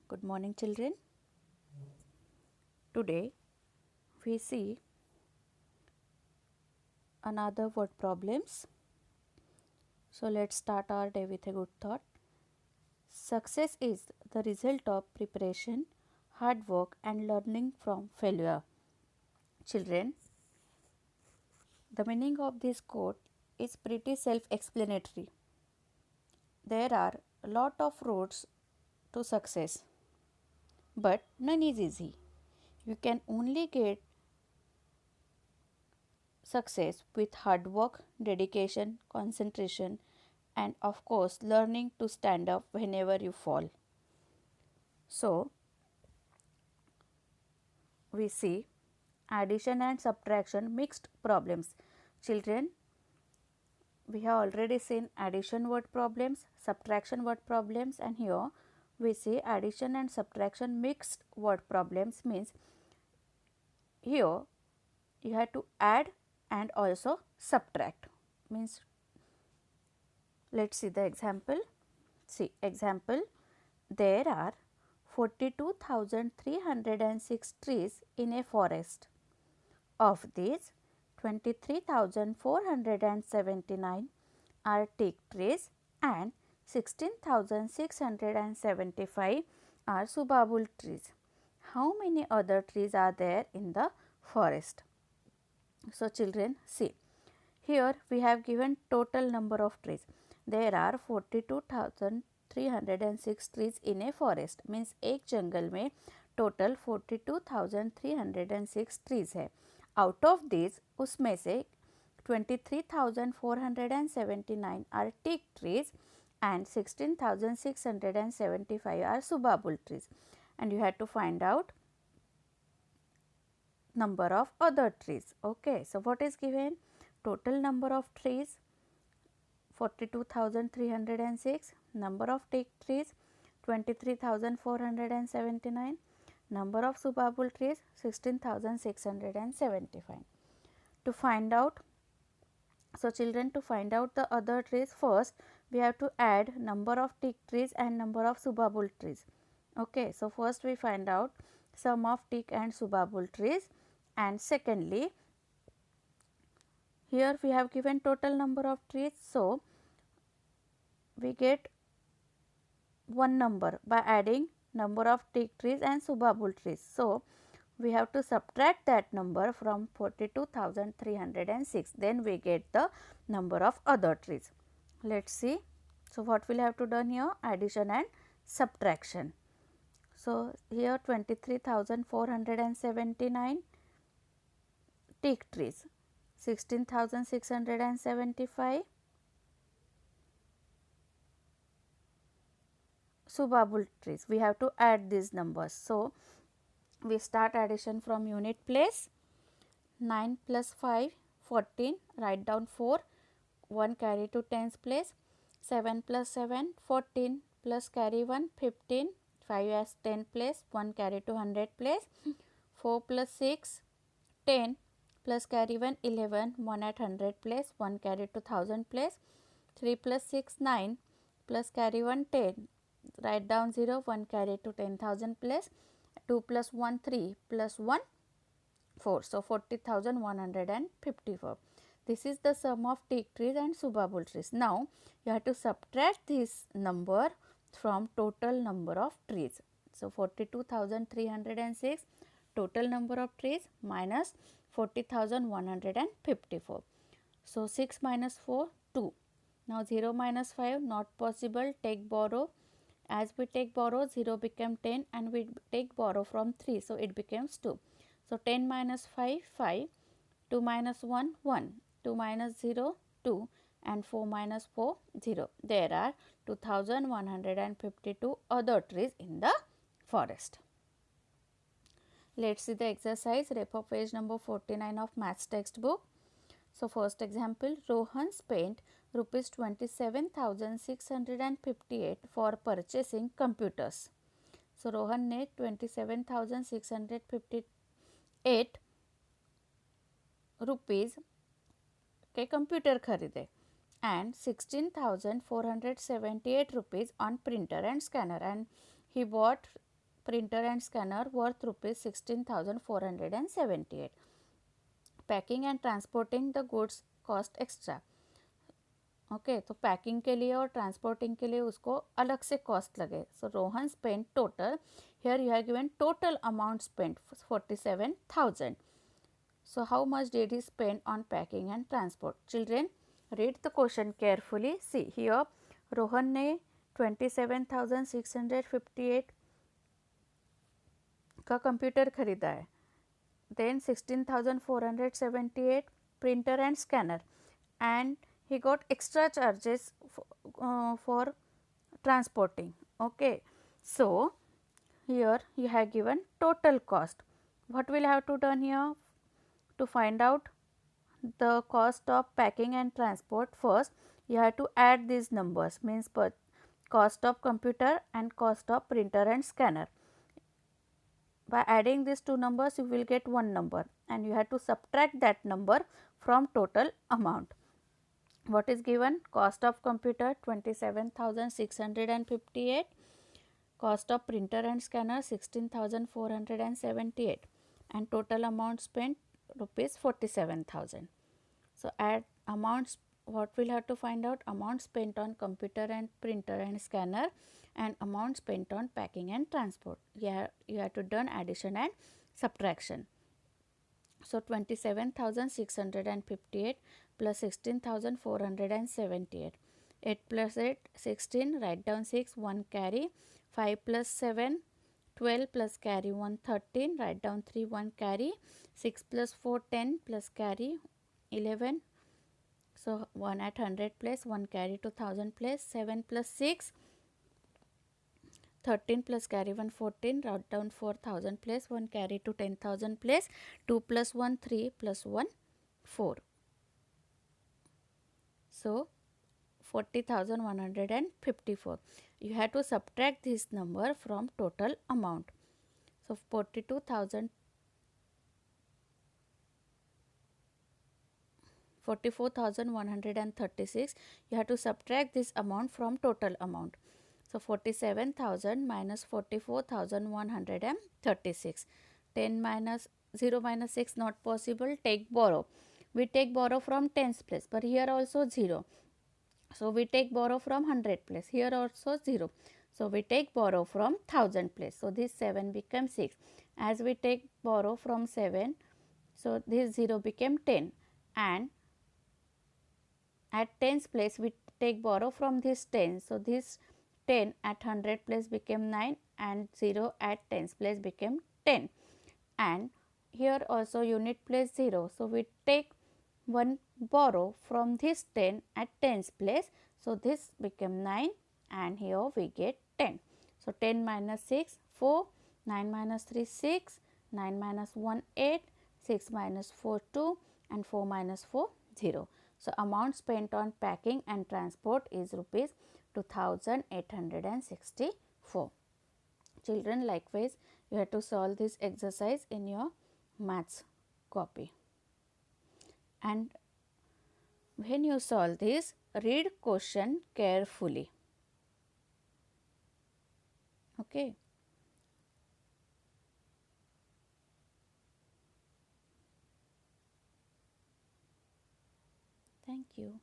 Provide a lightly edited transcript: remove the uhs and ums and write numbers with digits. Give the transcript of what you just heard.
Good morning, children. Today we see another word problems. So let's start our day with a good thought. Success is the result of preparation, hard work and learning from failure. Children, the meaning of this quote is pretty self-explanatory. There are a lot of roads to success, but none is easy. You can only get success with hard work, dedication, concentration, and of course, learning to stand up whenever you fall. So, we see addition and subtraction mixed problems. Children, we have already seen addition word problems, subtraction word problems, and here we see addition and subtraction mixed word problems means here you have to add and also subtract means. Let's see the example. See example, there are 42,306 trees in a forest. Of these, 23,479 are teak trees and 16,675 are subabul trees. How many other trees are there in the forest? So, children, see, here we have given total number of trees. There are 42,306 trees in a forest means एक जंगल में total 42,306 trees है. Out of this उसमें से 23,479 are teak trees and 16,675 are subabul trees, and you have to find out number of other trees. Okay, so what is given? Total number of trees 42,306, number of teak trees 23,479, number of subabul trees 16,675. To find out, so children, to find out the other trees, first we have to add number of teak trees and number of subabul trees. Okay, so first we find out sum of teak and subabul trees, and secondly here we have given total number of trees. So, we get one number by adding number of teak trees and subabul trees. So, we have to subtract that number from 42,306, then we get the number of other trees. Let us see. So, what we will have to done here? Addition and subtraction. So, here 23,479 teak trees, 16,675 subabul trees. We have to add these numbers. So, we start addition from unit place. 9 plus 5 14, write down 4, 1 carry to tens place. 7 plus 7 14 plus carry 1 15, 5 as 10 place, 1 carry to 100 place. 4 plus 6 10 plus carry 1 11, 1 at 100 place, 1 carry to 1000 place. 3 plus 6 9 plus carry 1 10, write down 0, 1 carry to 10,000 place. 2 plus 1 3 plus 1 4. So, 40,154. This is the sum of teak trees and subabul trees. Now, you have to subtract this number from total number of trees. So, 42,306 total number of trees minus 40,154. So, 6 minus 4 2. Now, 0 minus 5 not possible, take borrow. As we take borrow, 0 became 10 and we take borrow from 3. So, it becomes 2. So, 10 minus 5 5, 2 minus 1 1, 2 minus 0 2 and 4 minus 4 0. There are 2,152 other trees in the forest. Let us see the exercise, refer page number 49 of maths textbook. So, first example, Rohan spent rupees 27,658 for purchasing computers. So, Rohan ने 27,658 rupees के computer खरीदे and 16,478 rupees on printer and scanner, and he bought printer and scanner worth rupees 16,478. Packing and transporting the goods cost extra. Okay तो packing के लिए और transporting के लिए उसको अलग से कॉस्ट लगे. So Rohan spend total, here you have given total amount spend 47,000. So how much did he spend on packing and transport? Children, read the question carefully. See here, Rohan ने 27,658 का कंप्यूटर खरीदा है. Then 16,478 printer and scanner, and he got extra charges for transporting. Okay, so here you have given total cost. What will have to done here? To find out the cost of packing and transport, first you have to add these numbers, means per cost of computer and cost of printer and scanner. By adding these two numbers you will get one number, and you have to subtract that number from total amount. What is given? Cost of computer 27,658, cost of printer and scanner 16,478, and total amount spent rupees 47,000. So add amounts. What we'll have to find out? Amount spent on computer and printer and scanner, and amount spent on packing and transport. You have to done addition and subtraction. So 27,658 plus 16,478. 8 plus 8, 16, write down 6, 1 carry. 5 plus 7, 12 plus carry 1, 13, write down 3, 1 carry. 6 plus 4, 10 plus carry 11. So 1 at 100 place, 1 carry to 1000 place. 7 plus 6, 13 plus carry 1, 14, write down 4000 place, 1 carry to 10,000 place. 2 plus 1, 3 plus 1, 4. So 40,154. You have to subtract this number from total amount. So 44,136. You have to subtract this amount from total amount. So 47,000 minus 44,136. 10 minus 0 minus 6 not possible. Take borrow. We take borrow from tens place, but here also 0. So we take borrow from 100 place. Here also 0. So we take borrow from 1000 place. So this 7 becomes 6. As we take borrow from 7, so this 0 became 10, and at tens place we take borrow from this 10. So this 10 at 100 place became 9, and 0 at tens place became 10, and here also unit place 0. So we take one borrow from this 10 at tens place. So this became 9, and here we get 10. So 10 minus 6, 4, 9 minus 3, 6, 9 minus 1, 8, 6 minus 4, 2, and 4 minus 4, 0. So amount spent on packing and transport is rupees 2,864. Children, likewise you have to solve this exercise in your maths copy. And when you solve this, read question carefully. Okay. Thank you.